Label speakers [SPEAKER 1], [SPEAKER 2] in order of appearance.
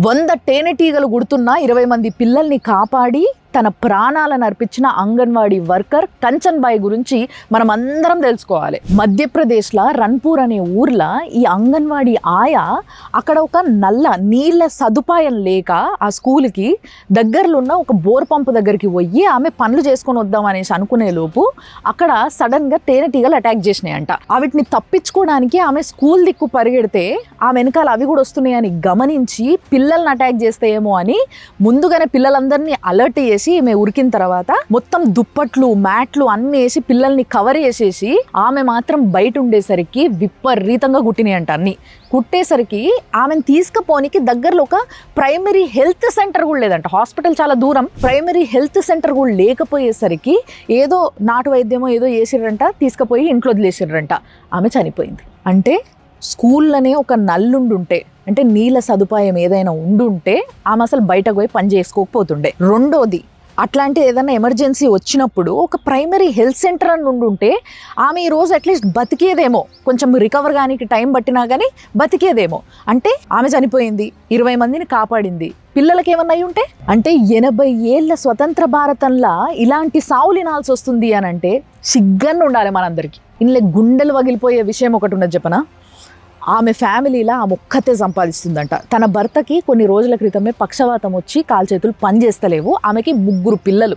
[SPEAKER 1] 100 తేనెటీగలు గుడుతున్న 20 మంది పిల్లల్ని కాపాడి తన ప్రాణాలను అర్పించిన అంగన్వాడీ వర్కర్ కంచన్ బాయ్ గురించి మనం అందరం తెలుసుకోవాలి. మధ్యప్రదేశ్లో రన్పూర్ అనే ఊర్లో ఈ అంగన్వాడీ ఆయా అక్కడ ఒక నల్ల నీళ్ళ సదుపాయం లేక ఆ స్కూల్కి దగ్గరలో ఉన్న ఒక బోర్ పంపు దగ్గరికి పోయి ఆమె పనులు చేసుకొని వద్దాం అనేసి అనుకునే లోపు అక్కడ సడన్గా తేనెటీగలు అటాక్ చేసినాయంట. వీటిని తప్పించుకోవడానికి ఆమె స్కూల్ దిక్కు పరిగెడితే ఆమె వెనకాల అవి కూడా వస్తున్నాయని గమనించి పిల్లల్ని అటాక్ చేస్తాయేమో అని ముందుగానే పిల్లలందరినీ అలర్ట్ చేసి ఈమె ఉరికిన తర్వాత మొత్తం దుప్పట్లు మ్యాట్లు అన్ని వేసి పిల్లల్ని కవర్ చేసేసి ఆమె మాత్రం బయట ఉండేసరికి విపరీతంగా కుట్టినాయంట. అన్ని కుట్టేసరికి ఆమెను తీసుకుపోనికి దగ్గరలో ఒక ప్రైమరీ హెల్త్ సెంటర్ కూడా లేదంట. హాస్పిటల్ చాలా దూరం. ప్రైమరీ హెల్త్ సెంటర్ కూడా లేకపోయేసరికి ఏదో నాటు వైద్యమో ఏదో చేసిర్రంట, తీసుకుపోయి ఇంట్లో వదిలేసిర్రంట. ఆమె చనిపోయింది. అంటే స్కూల్లోనే ఒక నల్లుండుంటే అంటే నీళ్ళ సదుపాయం ఏదైనా ఉండుంటే ఆమె అసలు బయటకు పోయి పని చేసుకోకపోతుండే. రెండోది, అట్లాంటి ఏదైనా ఎమర్జెన్సీ వచ్చినప్పుడు ఒక ప్రైమరీ హెల్త్ సెంటర్ అని ఉండుంటే ఆమె ఈరోజు అట్లీస్ట్ బతికేదేమో, కొంచెం రికవర్ కానీ టైం పట్టినా కానీ బతికేదేమో. అంటే ఆమె చనిపోయింది, 20 మందిని కాపాడింది, పిల్లలకి ఏమన్నా అయి ఉంటే అంటే 80 ఏళ్ళ స్వతంత్ర భారతంలో ఇలాంటి సావులు వినాల్సి వస్తుంది అని అంటే సిగ్గన్న ఉండాలి మనందరికీ. ఇందులో గుండెలు వగిలిపోయే విషయం ఒకటి ఉన్నది చెప్పనా. ఆమె ఫ్యామిలీలో ఆమె ఒక్కతే సంపాదిస్తుందంట. తన భర్తకి కొన్ని రోజుల క్రితమే పక్షవాతం వచ్చి కాలు చేతులు పనిచేస్తలేవు. ఆమెకి 3 పిల్లలు.